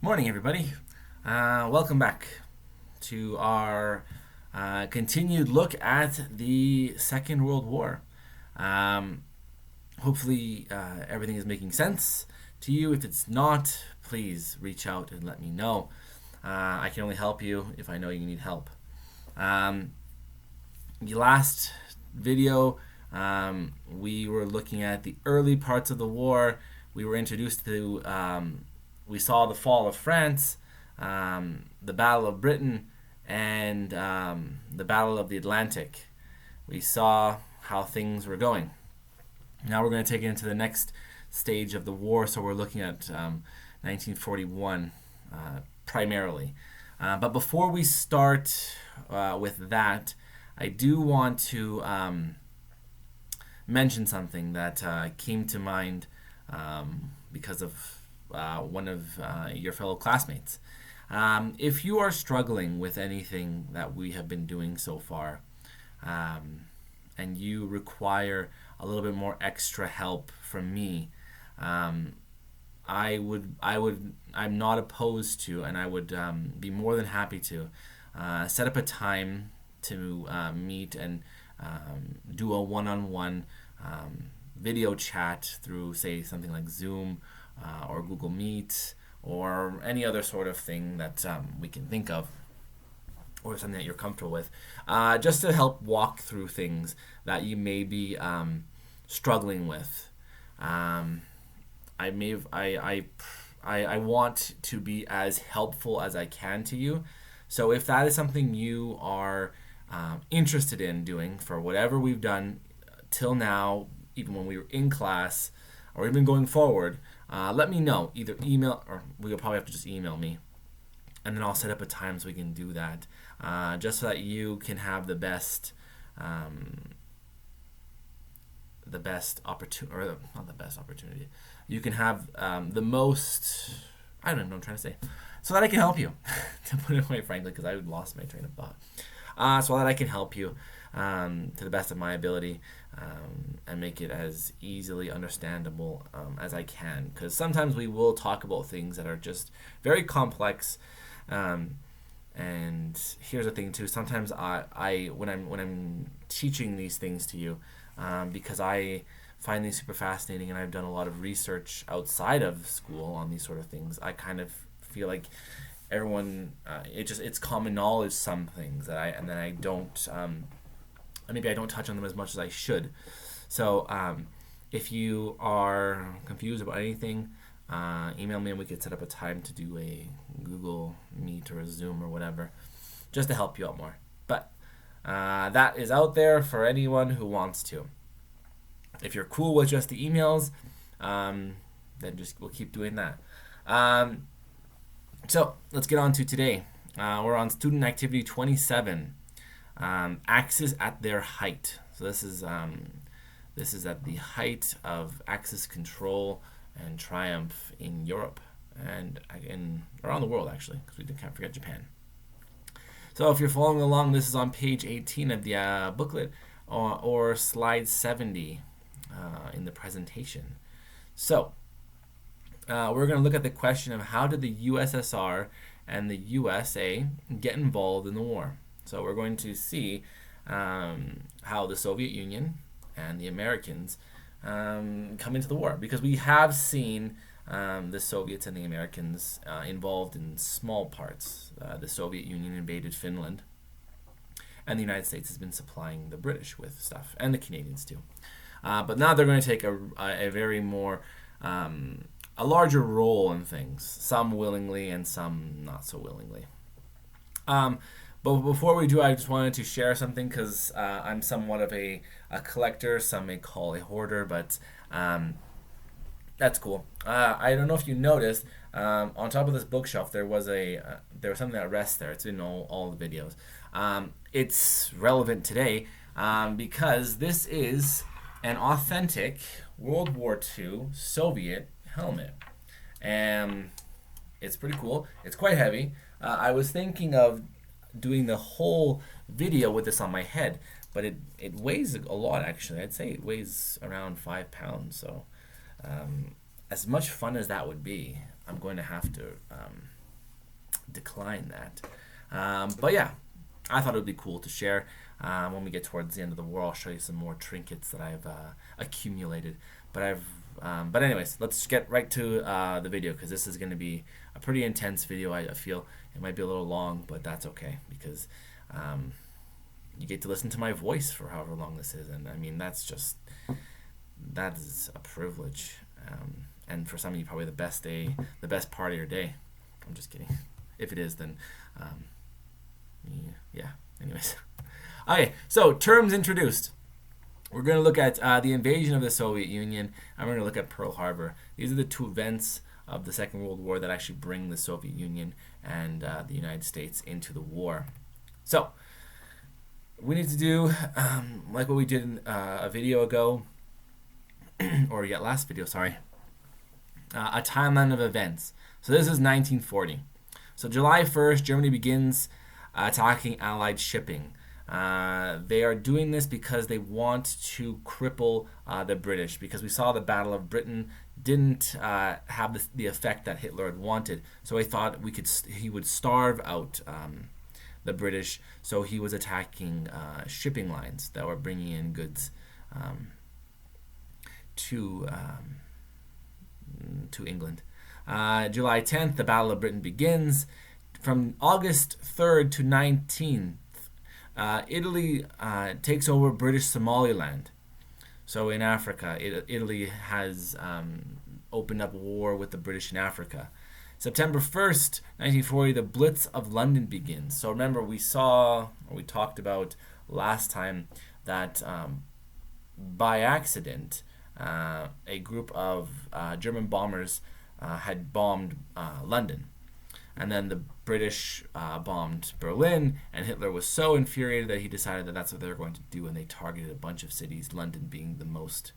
Morning, everybody. Welcome back to our continued look at the Second World War. Um, Hopefully, everything is making sense to you. If it's not, please reach out and let me know. I can only help you if I know you need help. Um, the last video, we were looking at the early parts of the war. We were introduced to we saw the fall of France, the Battle of Britain, and the Battle of the Atlantic. We saw how things were going. Now we're going to take it into the next stage of the war, so we're looking at 1941 primarily. But before we start with that, I do want to mention something that came to mind because of one of your fellow classmates. If you are struggling with anything that we have been doing so far, and you require a little bit more extra help from me, I'm not opposed to, and I would be more than happy to set up a time to meet and do a one-on-one video chat through, say, something like Zoom or Google Meet or any other sort of thing that we can think of, or something that you're comfortable with, just to help walk through things that you may be struggling with. I want to be as helpful as I can to you. So if that is something you are interested in doing for whatever we've done till now, even when we were in class, or even going forward, let me know. Either email, or we'll probably have to just email me, and then I'll set up a time so we can do that, just so that you can have the best opportunity, or not the best opportunity. You can have the most. I don't know what I'm trying to say, so that I can help you. To put it quite frankly, because I lost my train of thought. So that I can help you to the best of my ability, and make it as easily understandable as I can. Because sometimes we will talk about things that are just very complex. And here's the thing too. Sometimes I when I'm teaching these things to you, because I find these super fascinating, and I've done a lot of research outside of school on these sort of things. I kind of feel like everyone, it's common knowledge, some things that I don't, maybe I don't touch on them as much as I should. So if you are confused about anything, email me and we could set up a time to do a Google Meet or a Zoom or whatever, just to help you out more. But that is out there for anyone who wants to. If you're cool with just the emails, then we'll keep doing that. So let's get on to today. We're on student activity 27, Axis at their height. So this is at the height of Axis control and triumph in Europe and around the world, actually, because we can't forget Japan. So if you're following along, this is on page 18 of the booklet, or slide 70 in the presentation. So we're going to look at the question of how did the USSR and the USA get involved in the war. So we're going to see how the Soviet Union and the Americans come into the war, because we have seen the Soviets and the Americans involved in small parts. The Soviet Union invaded Finland, and the United States has been supplying the British with stuff, and the Canadians too. But now they're going to take a very more a larger role in things, some willingly and some not so willingly. But before we do, I just wanted to share something, because I'm somewhat of a collector. Some may call a hoarder, but that's cool. I don't know if you noticed, on top of this bookshelf there was something that rests there. It's in all the videos. It's relevant today because this is an authentic World War II Soviet helmet, and it's pretty cool. It's quite heavy. I was thinking of doing the whole video with this on my head, but it weighs a lot, actually. I'd say it weighs around 5 pounds, so as much fun as that would be, I'm going to have to decline that. But yeah, I thought it would be cool to share. When we get towards the end of the war, I'll show you some more trinkets that I've accumulated. But anyways, let's get right to the video, because this is going to be a pretty intense video. I feel it might be a little long, but that's okay, because you get to listen to my voice for however long this is, and I mean that is a privilege. And for some of you, probably the best part of your day. I'm just kidding. If it is, then yeah. Anyways, okay. So terms introduced. We're going to look at the invasion of the Soviet Union, and we're going to look at Pearl Harbor. These are the two events of the Second World War that actually bring the Soviet Union and the United States into the war. So we need to do like what we did in a video ago, or last video, sorry. A timeline of events. So this is 1940. So July 1st, Germany begins attacking Allied shipping. They are doing this because they want to cripple the British, because we saw the Battle of Britain didn't have the effect that Hitler had wanted. So he thought he would starve out the British. So he was attacking shipping lines that were bringing in goods to England. July 10th, the Battle of Britain begins. From August 3rd to 19th, Italy takes over British Somaliland. So in Africa, Italy has opened up war with the British in Africa. September 1st, 1940, the Blitz of London begins. So remember, we talked about last time that by accident, a group of German bombers had bombed London. And then the British bombed Berlin, and Hitler was so infuriated that he decided that that's what they were going to do, and they targeted a bunch of cities, London being the most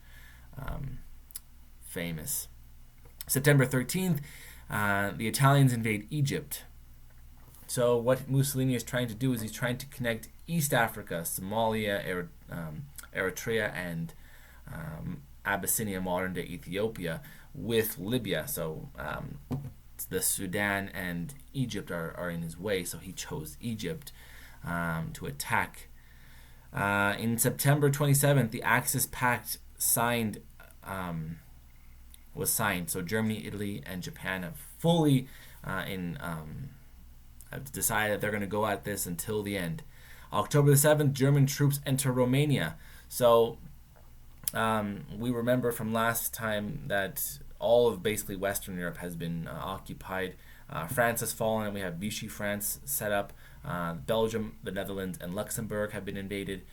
famous. September 13th, the Italians invade Egypt. So what Mussolini is trying to do is he's trying to connect East Africa, Somalia, Eritrea, and Abyssinia, modern-day Ethiopia, with Libya. So the Sudan and Egypt are in his way, so he chose Egypt to attack. In September 27th, the Axis Pact was signed. So Germany, Italy, and Japan have fully have decided they're going to go at this until the end. October the 7th, German troops enter Romania. So we remember from last time that all of basically Western Europe has been occupied. France has fallen, and we have Vichy France set up. Belgium, the Netherlands, and Luxembourg have been invaded.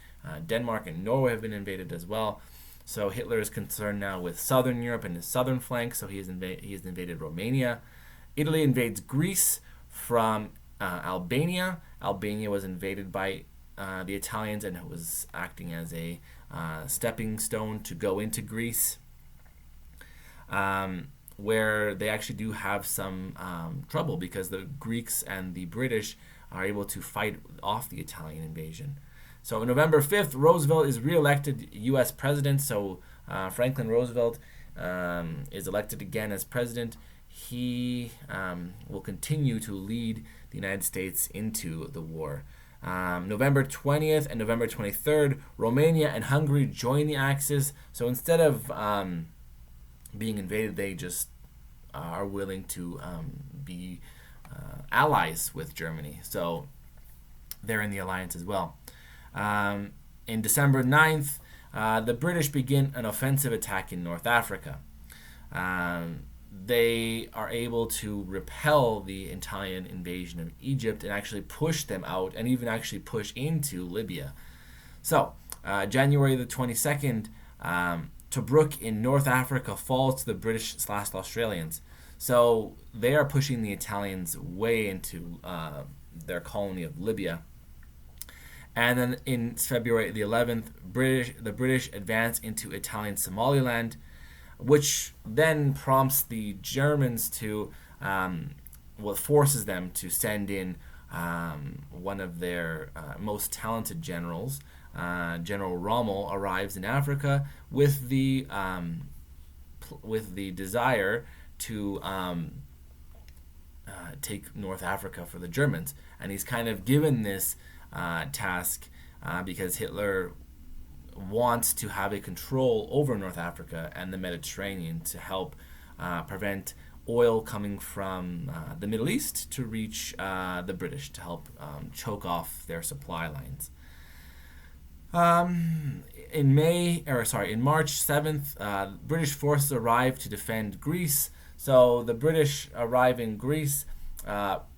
Denmark and Norway have been invaded as well. So Hitler is concerned now with Southern Europe and his southern flank, so he has invaded Romania. Italy invades Greece from Albania. Albania was invaded by the Italians, and it was acting as a stepping stone to go into Greece, where they actually do have some trouble, because the Greeks and the British are able to fight off the Italian invasion. So on November 5th, Roosevelt is re-elected U.S. president. So Franklin Roosevelt is elected again as president. He will continue to lead the United States into the war. November 20th and November 23rd, Romania and Hungary join the Axis. So instead of being invaded, they just are willing to be allies with Germany. So they're in the alliance as well. In December 9th, the British begin an offensive attack in North Africa. They are able to repel the Italian invasion of Egypt and actually push them out, and even actually push into Libya. So, January the 22nd, Tobruk in North Africa falls to the British/Australians. So they are pushing the Italians way into their colony of Libya. And then in February the 11th, the British advance into Italian Somaliland, which then prompts the Germans to, forces them to send in one of their most talented generals. General Rommel arrives in Africa with the with the desire to take North Africa for the Germans, and he's kind of given this task because Hitler wants to have a control over North Africa and the Mediterranean to help prevent oil coming from the Middle East to reach the British, to help choke off their supply lines. In March 7th, British forces arrived to defend Greece. So the British arrive in Greece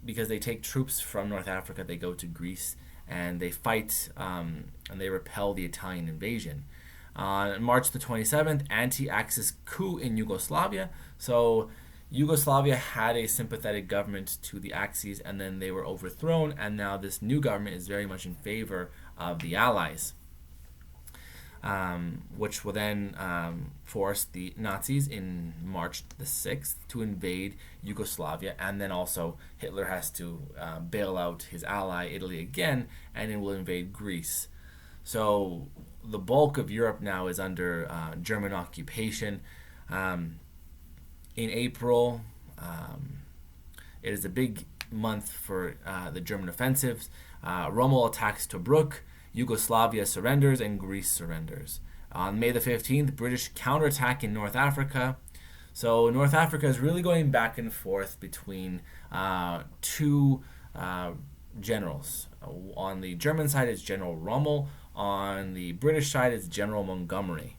because they take troops from North Africa. They go to Greece and they fight and they repel the Italian invasion. On March the 27th, anti-Axis coup in Yugoslavia. So Yugoslavia had a sympathetic government to the Axis, and then they were overthrown, and now this new government is very much in favor of the Allies, which will then force the Nazis in March the 6th to invade Yugoslavia, and then also Hitler has to bail out his ally Italy again, and it will invade Greece. So the bulk of Europe now is under German occupation. In April, it is a big month for the German offensives. Rommel attacks Tobruk, Yugoslavia surrenders, and Greece surrenders. On May the 15th, British counterattack in North Africa. So North Africa is really going back and forth between two generals. On the German side, it's General Rommel. On the British side, it's General Montgomery.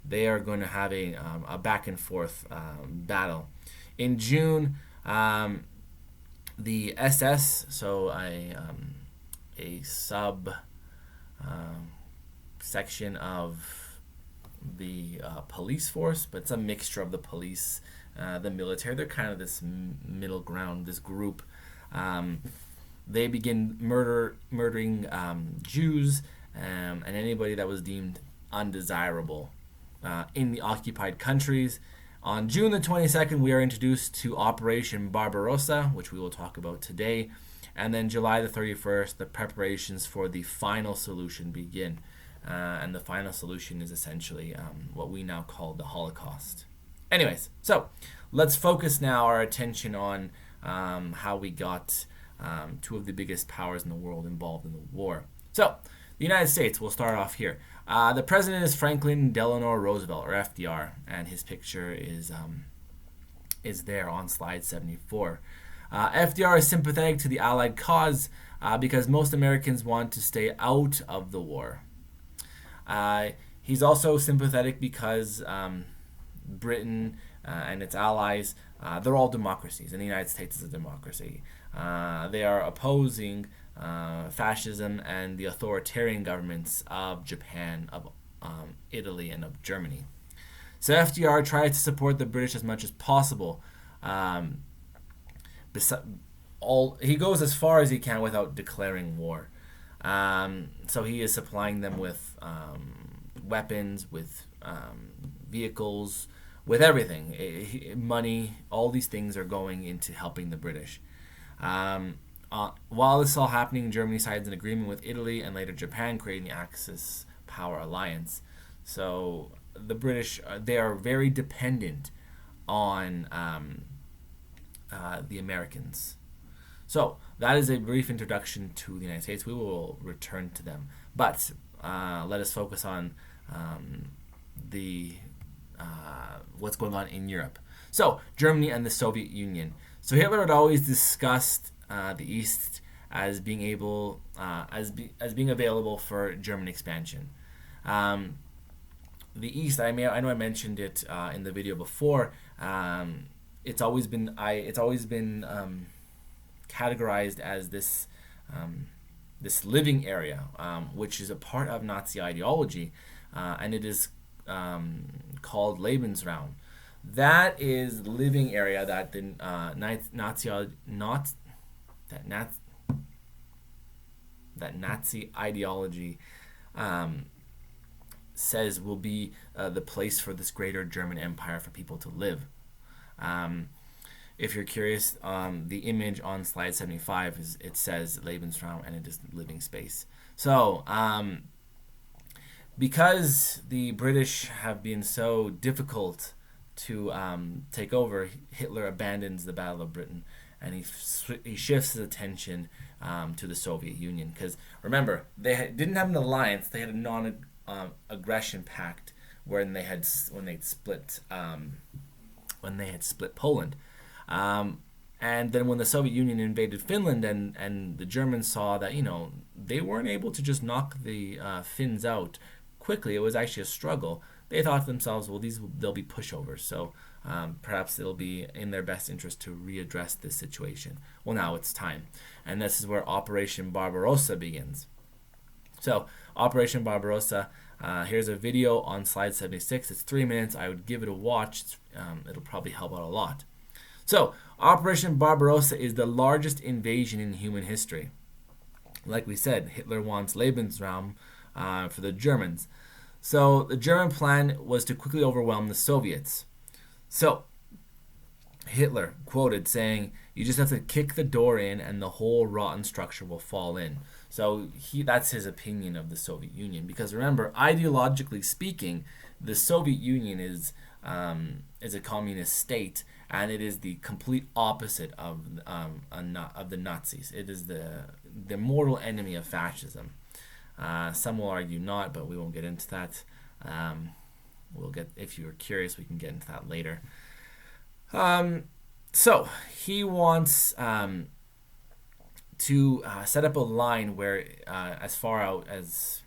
They are going to have a back and forth battle. In June, the SS, so a sub section of the police force, but it's a mixture of the police, the military. They're kind of this middle ground, this group. They begin murdering Jews and anybody that was deemed undesirable in the occupied countries. On June the 22nd, we are introduced to Operation Barbarossa, which we will talk about today. And then July the 31st, the preparations for the final solution begin. And the final solution is essentially what we now call the Holocaust. Anyways, so let's focus now our attention on how we got two of the biggest powers in the world involved in the war. So, the United States, we'll start off here. The president is Franklin Delano Roosevelt, or FDR, and his picture is there on slide 74. FDR is sympathetic to the Allied cause because most Americans want to stay out of the war. He's also sympathetic because Britain and its allies, they're all democracies, and the United States is a democracy. They are opposing fascism and the authoritarian governments of Japan, of Italy, and of Germany. So FDR tries to support the British as much as possible. He goes as far as he can without declaring war. So he is supplying them with weapons, with vehicles, with everything. Money, all these things are going into helping the British. While this is all happening, Germany signs an agreement with Italy and later Japan, creating the Axis power alliance. So the British, they are very dependent on the Americans. So that is a brief introduction to the United States. We will return to them. But let us focus on what's going on in Europe. So Germany and the Soviet Union. So Hitler had always discussed the East as being being available for German expansion. The East, I know I mentioned it in the video before. It's always been categorized as this living area, which is a part of Nazi ideology, and it is called Lebensraum. That is living area that the Nazi ideology says will be the place for this greater German empire for people to live. If you're curious, the image on slide 75 it says Lebensraum, and it is living space. So, because the British have been so difficult to take over, Hitler abandons the Battle of Britain, and he shifts his attention to the Soviet Union. Because remember, they didn't have an alliance; they had a non-aggression pact when they split Poland. And then when the Soviet Union invaded Finland, and the Germans saw that they weren't able to just knock the Finns out quickly, it was actually a struggle. They thought to themselves, well, they'll be pushovers, so perhaps it'll be in their best interest to readdress this situation. Well, now it's time, and this is where Operation Barbarossa begins. So, Operation Barbarossa. Here's a video on slide 76. It's 3 minutes. I would give it a watch. It'll probably help out a lot. So, Operation Barbarossa is the largest invasion in human history. Like we said, Hitler wants Lebensraum for the Germans. So, the German plan was to quickly overwhelm the Soviets. So, Hitler quoted saying, "You just have to kick the door in and the whole rotten structure will fall in." So that's his opinion of the Soviet Union. Because remember, ideologically speaking, the Soviet Union is a communist state, and it is the complete opposite of the Nazis. It is the mortal enemy of fascism. Some will argue not, but we won't get into that. If you're curious, we can get into that later. So he wants to set up a line where, as far out as,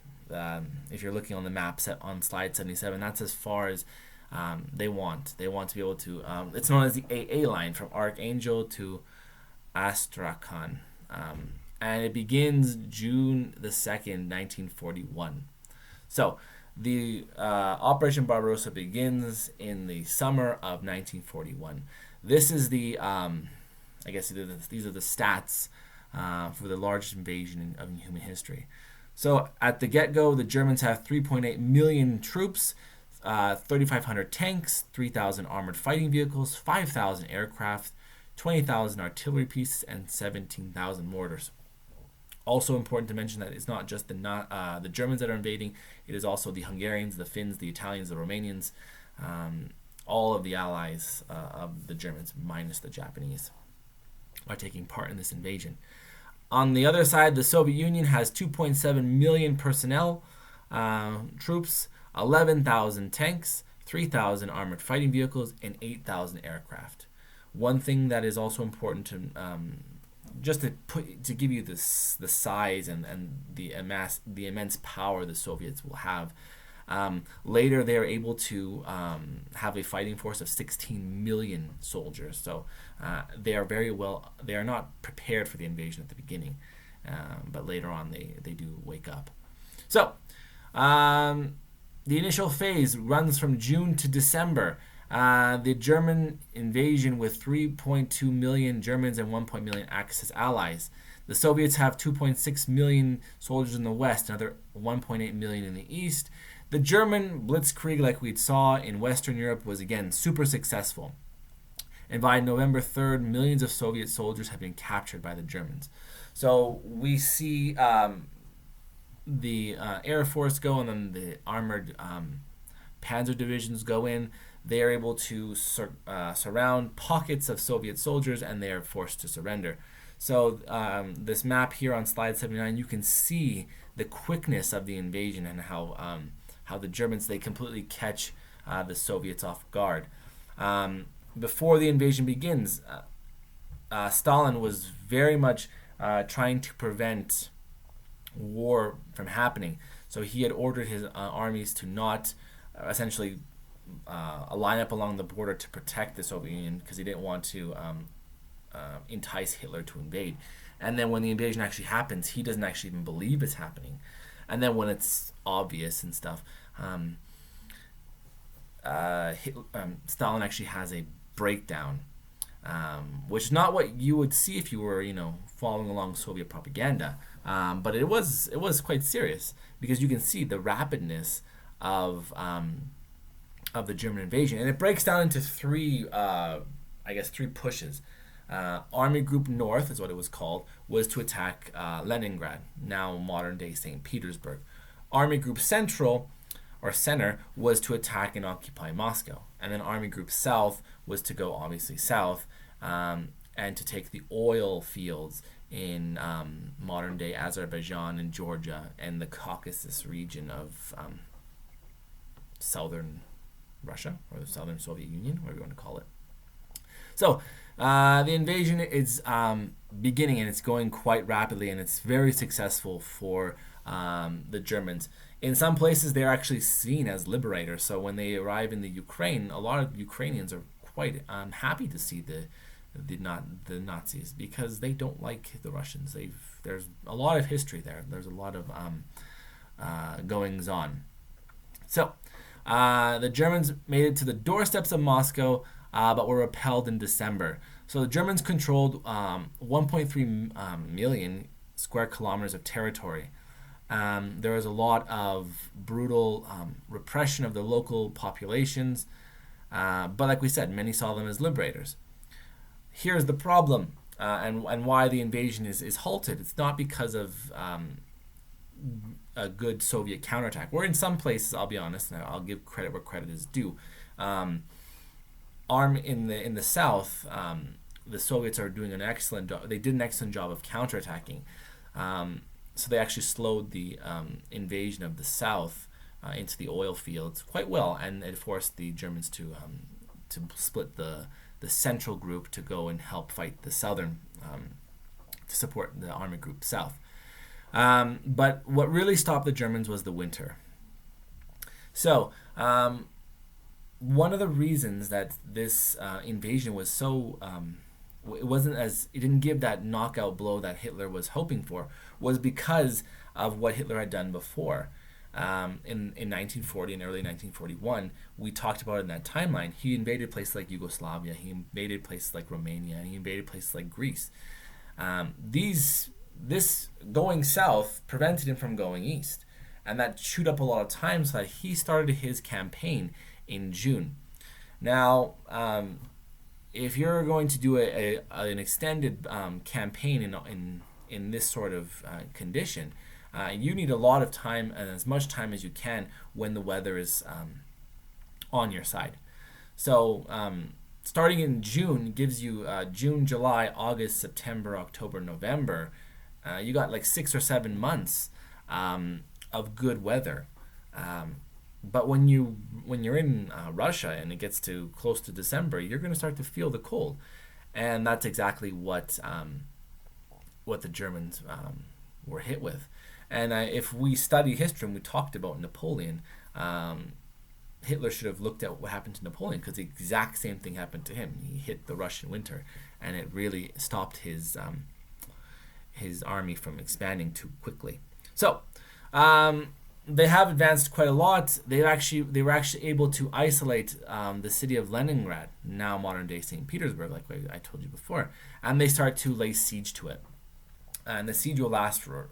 if you're looking on the map set on slide 77, that's as far as they want. They want to be able to, it's known as the AA line, from Archangel to Astrakhan. And it begins June the 2nd, 1941. So the Operation Barbarossa begins in the summer of 1941. This is the, I guess these are the stats for the largest invasion of human history. So at the get-go, the Germans have 3.8 million troops, 3,500 tanks, 3,000 armored fighting vehicles, 5,000 aircraft, 20,000 artillery pieces, and 17,000 mortars. Also important to mention that it's not just the Germans that are invading, it is also the Hungarians, the Finns, the Italians, the Romanians, all of the allies of the Germans, minus the Japanese, are taking part in this invasion. On the other side, the Soviet Union has 2.7 million personnel, troops, 11,000 tanks, 3,000 armored fighting vehicles, and 8,000 aircraft. One thing that is also important to just to give you the size and the immense power the Soviets will have. Later, they are able to have a fighting force of 16 million soldiers. So they are not prepared for the invasion at the beginning, but later on they do wake up. So the initial phase runs from June to December. The German invasion with 3.2 million Germans and 1 million Axis allies. The Soviets have 2.6 million soldiers in the west, another 1.8 million in the east. The German blitzkrieg, like we saw in Western Europe, was again super successful. And by November 3rd, millions of Soviet soldiers have been captured by the Germans. So we see the Air Force go, and then the armored panzer divisions go in. They are able to surround pockets of Soviet soldiers, and they are forced to surrender. So this map here on slide 79, you can see the quickness of the invasion and how the Germans, they completely catch the Soviets off guard. Before the invasion begins, Stalin was very much trying to prevent war from happening. So he had ordered his armies to not essentially line up along the border to protect the Soviet Union, because he didn't want to entice Hitler to invade. And then when the invasion actually happens, he doesn't actually even believe it's happening. And then when it's obvious and stuff, Stalin actually has a breakdown, which is not what you would see if you were, following along Soviet propaganda. But it was quite serious, because you can see the rapidness of the German invasion, and it breaks down into three pushes. Army Group North is what it was called, was to attack Leningrad, now modern-day St. Petersburg. Army Group Central, or Center, was to attack and occupy Moscow. And then Army Group South was to go obviously south, and to take the oil fields in modern day Azerbaijan and Georgia and the Caucasus region of southern Russia, or the southern Soviet Union, whatever you want to call it. So the invasion is beginning, and it's going quite rapidly, and it's very successful for the Germans. In some places, they're actually seen as liberators. So when they arrive in the Ukraine, a lot of Ukrainians are quite happy to see the Nazis, because they don't like the Russians. There's a lot of history there. There's a lot of goings on. So the Germans made it to the doorsteps of Moscow, but were repelled in December. So the Germans controlled 1.3 million square kilometers of territory. There was a lot of brutal repression of the local populations, but like we said, many saw them as liberators. Here's the problem, and why the invasion is halted. It's not because of a good Soviet counterattack. Or in some places, I'll be honest, and I'll give credit where credit is due. In the south, the Soviets are doing an excellent job. They did an excellent job of counterattacking. So they actually slowed the invasion of the south into the oil fields quite well, and it forced the Germans to split the central group to go and help fight the southern, to support the Army Group South. But what really stopped the Germans was the winter. So one of the reasons that this invasion was so it didn't give that knockout blow that Hitler was hoping for, was because of what Hitler had done before. In 1940 and early 1941, we talked about it in that timeline. He invaded places like Yugoslavia, he invaded places like Romania, he invaded places like Greece. This going south prevented him from going east, and that chewed up a lot of time, so that he started his campaign in June. Now, if you're going to do an extended campaign in this sort of condition, you need a lot of time, and as much time as you can when the weather is on your side. So starting in June gives you June, July, August, September, October, November. You got like 6 or 7 months of good weather. But when you're in Russia and it gets to close to December, you're going to start to feel the cold, and that's exactly what the Germans were hit with. And if we study history, and we talked about Napoleon, Hitler should have looked at what happened to Napoleon, because the exact same thing happened to him. He hit the Russian winter, and it really stopped his army from expanding too quickly. So they have advanced quite a lot. They were actually able to isolate the city of Leningrad, now modern day St. Petersburg, like I told you before, and they start to lay siege to it. And the siege will last for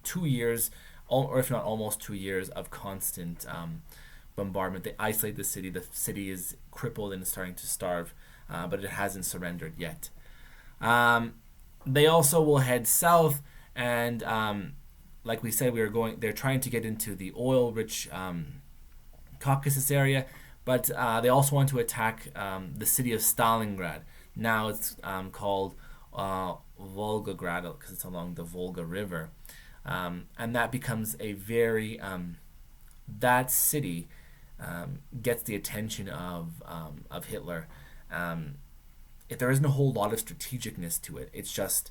2 years, or if not almost 2 years, of constant bombardment. They isolate the city. The city is crippled and is starting to starve, but it hasn't surrendered yet. They also will head south, and like we said, they're trying to get into the oil-rich Caucasus area, but they also want to attack the city of Stalingrad. Now it's called Volgograd, because it's along the Volga River. And that becomes a very that city gets the attention of Hitler. If there isn't a whole lot of strategicness to it, it's just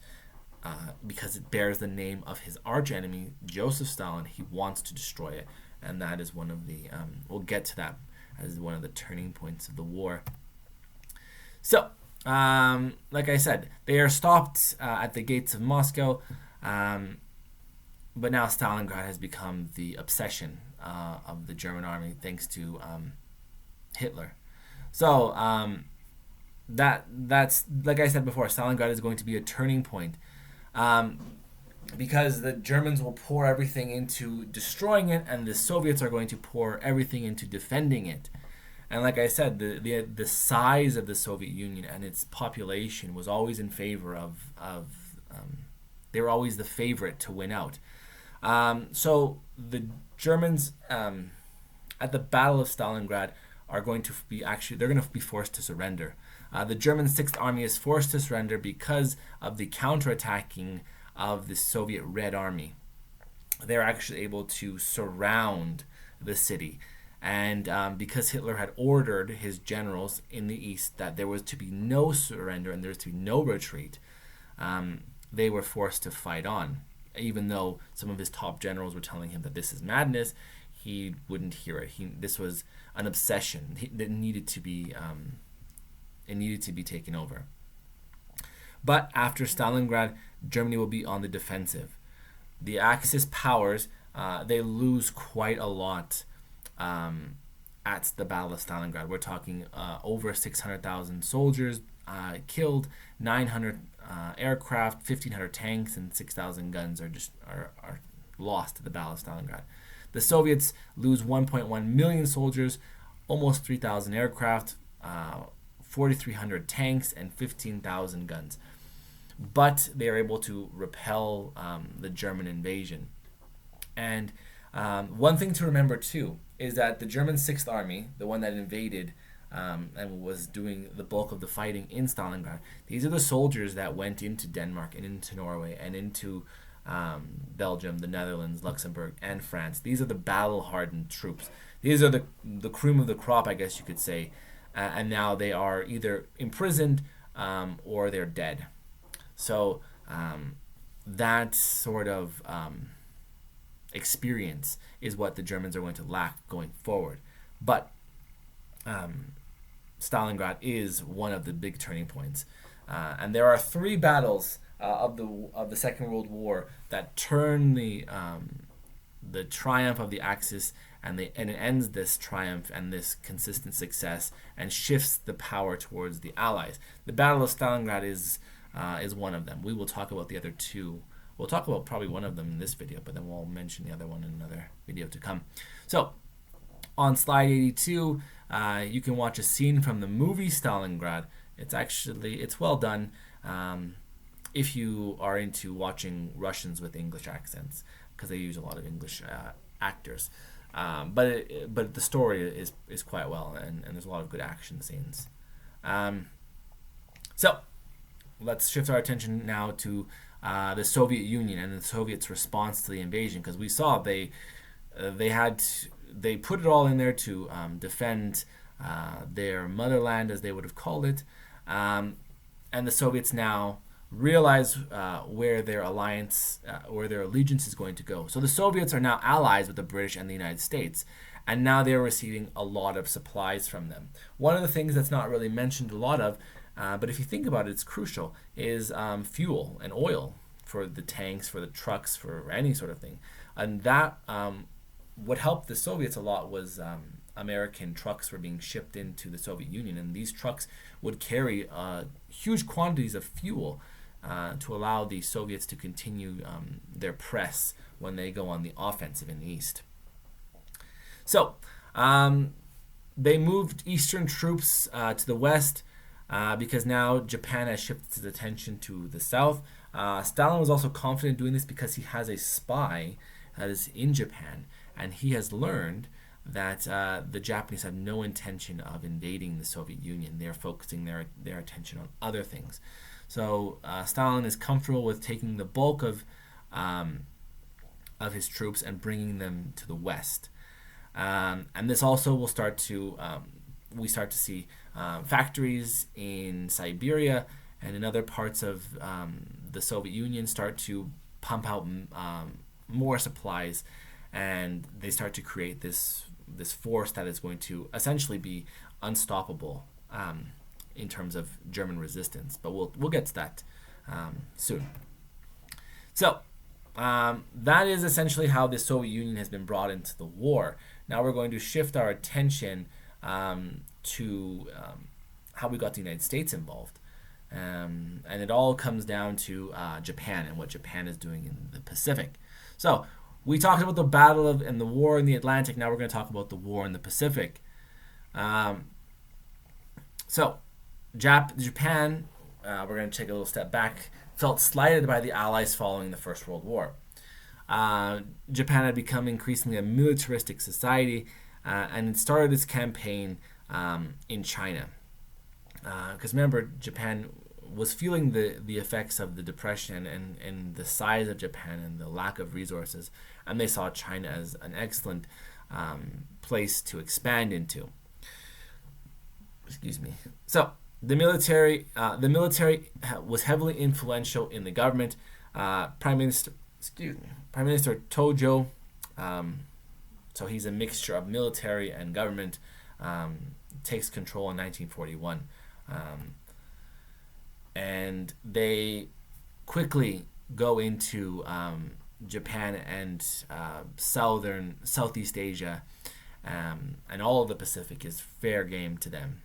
because it bears the name of his archenemy, Joseph Stalin. He wants to destroy it, and that is one of the we'll get to that as one of the turning points of the war. So like I said, they are stopped at the gates of Moscow. But now Stalingrad has become the obsession of the German army, thanks to Hitler. So that's like I said before, Stalingrad is going to be a turning point, because the Germans will pour everything into destroying it, and the Soviets are going to pour everything into defending it. And like I said, the size of the Soviet Union and its population was always in favor of they were always the favorite to win out. So the Germans at the Battle of Stalingrad are going to be they're going to be forced to surrender. The German Sixth Army is forced to surrender because of the counterattacking of the Soviet Red Army. They're actually able to surround the city. And because Hitler had ordered his generals in the east that there was to be no surrender and there was to be no retreat, they were forced to fight on. Even though some of his top generals were telling him that this is madness, he wouldn't hear it. This was an obsession that needed to be taken over. But after Stalingrad, Germany will be on the defensive. The Axis powers, they lose quite a lot at the Battle of Stalingrad. We're talking over 600,000 soldiers killed, 900 aircraft, 1,500 tanks, and 6,000 guns are lost at the Battle of Stalingrad. The Soviets lose 1.1 million soldiers, almost 3,000 aircraft, 4,300 tanks, and 15,000 guns. But they are able to repel the German invasion. And one thing to remember too is that the German Sixth Army, the one that invaded and was doing the bulk of the fighting in Stalingrad, these are the soldiers that went into Denmark and into Norway and into Belgium, the Netherlands, Luxembourg, and France. These are the battle-hardened troops. These are the cream of the crop, I guess you could say. And now they are either imprisoned or they're dead. So that sort of experience is what the Germans are going to lack going forward. But Stalingrad is one of the big turning points. And there are three battles of the Second World War that turn the triumph of the Axis, and it ends this triumph and this consistent success and shifts the power towards the Allies. The Battle of Stalingrad is one of them. We will talk about the other two. We'll talk about probably one of them in this video, but then we'll mention the other one in another video to come. So on slide 82, you can watch a scene from the movie Stalingrad. It's well done if you are into watching Russians with English accents, because they use a lot of English actors. But the story is quite well, and there's a lot of good action scenes. So let's shift our attention now to the Soviet Union and the Soviets' response to the invasion, because we saw they put it all in there to defend their motherland, as they would have called it, and the Soviets now realize where their allegiance is going to go. So the Soviets are now allies with the British and the United States, and now they're receiving a lot of supplies from them. One of the things that's not really mentioned a lot of, but if you think about it, it's crucial, is fuel and oil for the tanks, for the trucks, for any sort of thing. And that, what helped the Soviets a lot was American trucks were being shipped into the Soviet Union, and these trucks would carry huge quantities of fuel to allow the Soviets to continue their press when they go on the offensive in the East. So they moved Eastern troops to the West because now Japan has shifted its attention to the South. Stalin was also confident doing this because he has a spy that is in Japan, and he has learned that the Japanese have no intention of invading the Soviet Union. They're focusing their attention on other things. So Stalin is comfortable with taking the bulk of his troops and bringing them to the West. And this also will start to we start to see factories in Siberia and in other parts of the Soviet Union start to pump out more supplies, and they start to create this force that is going to essentially be unstoppable in terms of German resistance. But we'll get to that soon. So that is essentially how the Soviet Union has been brought into the war. Now we're going to shift our attention to how we got the United States involved. And it all comes down to Japan and what Japan is doing in the Pacific. So we talked about the battle and the war in the Atlantic. Now we're going to talk about the war in the Pacific. So Japan, we're going to take a little step back, felt slighted by the Allies following the First World War. Japan had become increasingly a militaristic society, and it started its campaign in China. Because remember, Japan was feeling the effects of the depression and the size of Japan and the lack of resources, and they saw China as an excellent place to expand into. Excuse me. So the military was heavily influential in the government. Prime Minister Tojo. So he's a mixture of military and government. Takes control in 1941. And they quickly go into Japan and Southeast Asia, and all of the Pacific is fair game to them.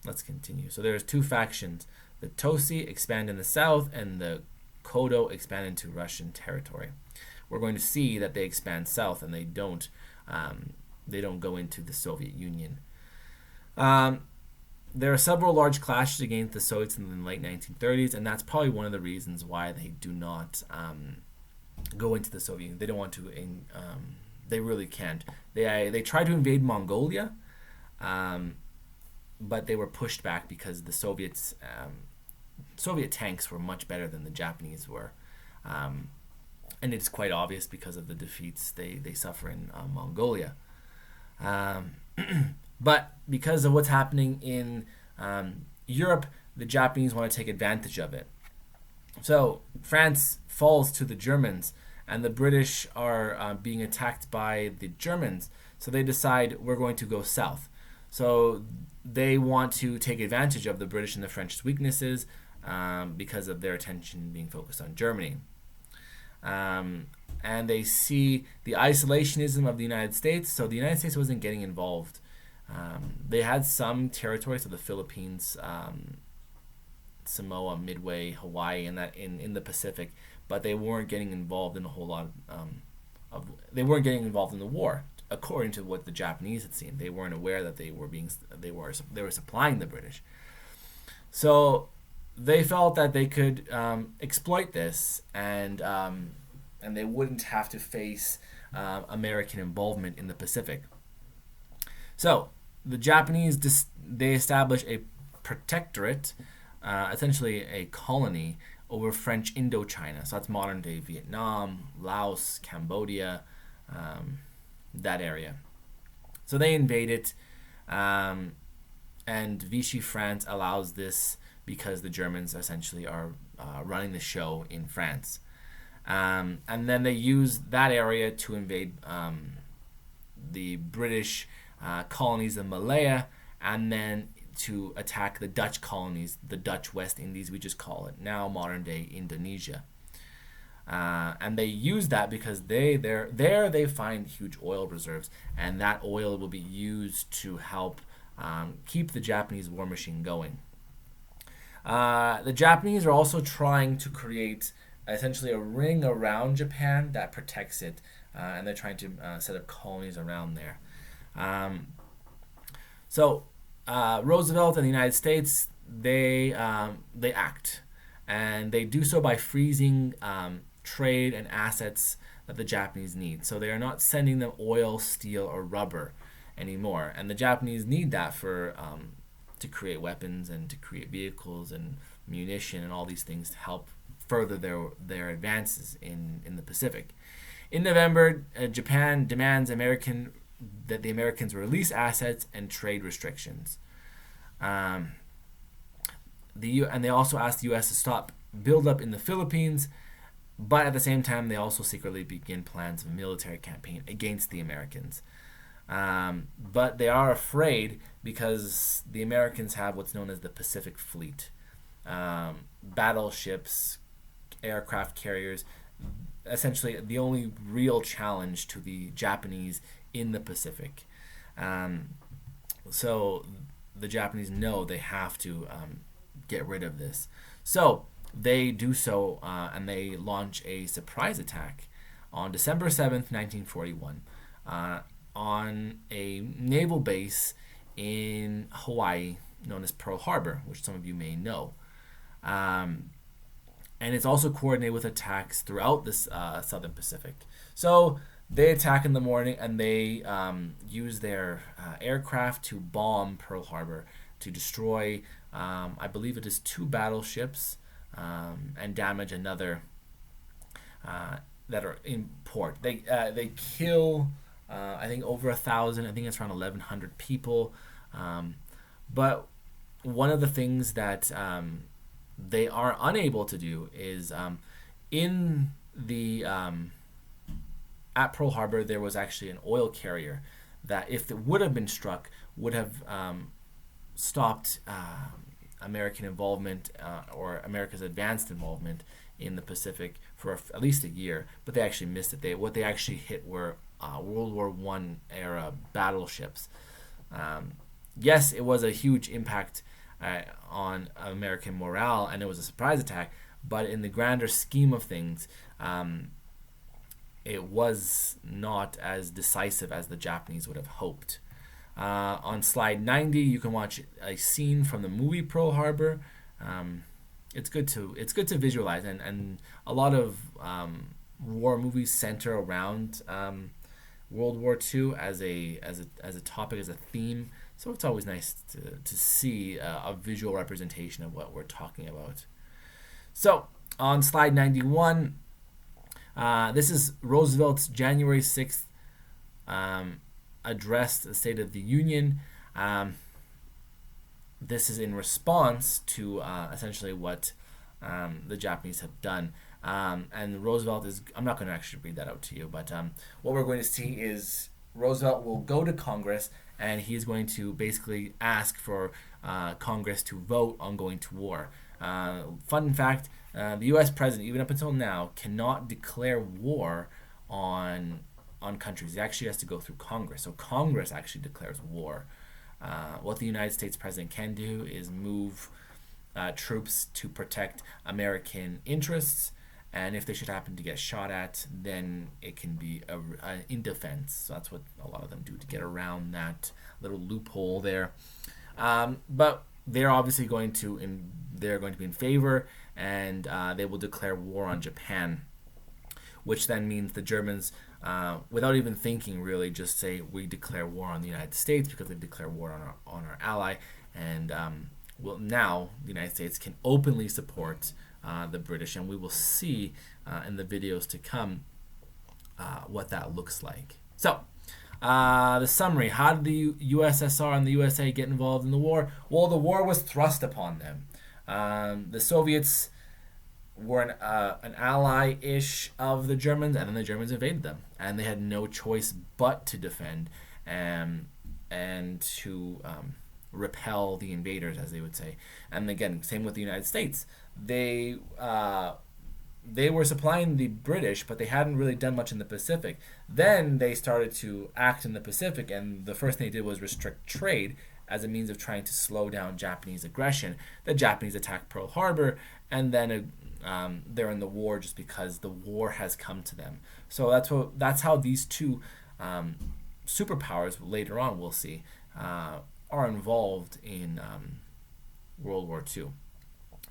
Let's continue. So there's two factions. The Tosi expand in the south, and the Kodo expand into Russian territory. We're going to see that they expand south, and they don't go into the Soviet Union. There are several large clashes against the Soviets in the late 1930s, and that's probably one of the reasons why they do not go into the Soviet Union. They don't want to. They really can't. They tried to invade Mongolia, but they were pushed back because the Soviet tanks were much better than the Japanese were, and it's quite obvious because of the defeats they suffer in Mongolia. But because of what's happening in Europe, the Japanese want to take advantage of it. So France falls to the Germans, and the British are being attacked by the Germans. So they decide, we're going to go south. So they want to take advantage of the British and the French's weaknesses because of their attention being focused on Germany. And they see the isolationism of the United States. So the United States wasn't getting involved. They had some territory, so the Philippines, Samoa, Midway, Hawaii, and that in the Pacific, but they weren't getting involved in a whole lot they weren't getting involved in the war, according to what the Japanese had seen. They weren't aware that they were supplying the British. So they felt that they could exploit this, and they wouldn't have to face American involvement in the Pacific. So the Japanese they establish a protectorate, essentially a colony over French Indochina. So that's modern day Vietnam, Laos, Cambodia, that area. So they invade it, and Vichy France allows this because the Germans essentially are running the show in France. And then they use that area to invade the British colonies of Malaya, and then to attack the Dutch colonies, the Dutch West Indies, we just call it now, modern day Indonesia. And they use that because they find huge oil reserves, and that oil will be used to help keep the Japanese war machine going. The Japanese are also trying to create essentially a ring around Japan that protects it, and they're trying to set up colonies around there. So Roosevelt and the United States, they act, and they do so by freezing trade and assets that the Japanese need. So they are not sending them oil, steel, or rubber anymore, and the Japanese need that for to create weapons and to create vehicles and munition and all these things to help further their advances in the Pacific. In November, Japan demands that the Americans release assets and trade restrictions. And they also ask the U.S. to stop buildup in the Philippines, but at the same time, they also secretly begin plans of a military campaign against the Americans. But they are afraid because the Americans have what's known as the Pacific Fleet. Battleships, aircraft carriers, essentially the only real challenge to the Japanese in the Pacific. So the Japanese know they have to get rid of this. So they do so, and they launch a surprise attack on December 7th, 1941, on a naval base in Hawaii known as Pearl Harbor, which some of you may know. And it's also coordinated with attacks throughout this southern Pacific. So They attack in the morning and they use their aircraft to bomb Pearl Harbor to destroy, I believe it is 2 battleships, and damage another that are in port. They kill, I think, over 1,000. I think it's around 1,100 people. But one of the things that they are unable to do is in the at Pearl Harbor there was actually an oil carrier that, if it would have been struck, would have stopped American involvement or America's advanced involvement in the Pacific for at least a year. But they actually missed it. What they actually hit were World War I era battleships. Yes, it was a huge impact on American morale, and it was a surprise attack. But in the grander scheme of things, it was not as decisive as the Japanese would have hoped. On slide 90, you can watch a scene from the movie Pearl Harbor. It's good to visualize, and a lot of war movies center around World War II as a topic, as a theme. So it's always nice to see a visual representation of what we're talking about. So on slide 91, this is Roosevelt's January 6th address to the State of the Union. This is in response to essentially what the Japanese have done. And Roosevelt is, I'm not going to actually read that out to you, but what we're going to see is Roosevelt will go to Congress and he's going to basically ask for Congress to vote on going to war. Fun fact, the U.S. president, even up until now, cannot declare war on countries. He actually has to go through Congress. So Congress actually declares war. What the United States president can do is move troops to protect American interests, and if they should happen to get shot at, then it can be in defense. So that's what a lot of them do to get around that little loophole there. But they're obviously going to be in favor, and they will declare war on Japan, which then means the Germans, without even thinking really, just say we declare war on the United States because they declare war on our ally, and now the United States can openly support the British, and we will see in the videos to come what that looks like. So the summary: how did the USSR and the USA get involved in the war? Well, the war was thrust upon them. The Soviets were an ally-ish of the Germans, and then the Germans invaded them, and they had no choice but to defend and to repel the invaders, as they would say. And again, same with the United States. They were supplying the British, but they hadn't really done much in the Pacific. Then they started to act in the Pacific, and the first thing they did was restrict trade as a means of trying to slow down Japanese aggression. The Japanese attacked Pearl Harbor, and then they're in the war just because the war has come to them. So that's how these two superpowers, later on we'll see, are involved in World War II.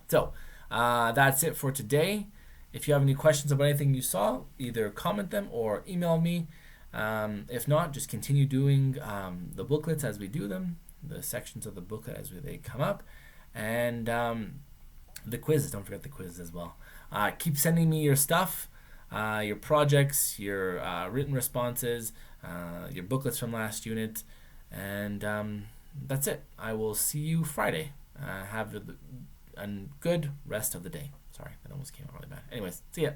So that's it for today. If you have any questions about anything you saw, either comment them or email me. If not, just continue doing the booklets as we do them, the sections of the booklet as they come up, and the quizzes. Don't forget the quizzes as well. Keep sending me your stuff, your projects, your written responses, your booklets from last unit, and that's it. I will see you Friday. Have a good rest of the day. Sorry, that almost came out really bad. Anyways, see ya.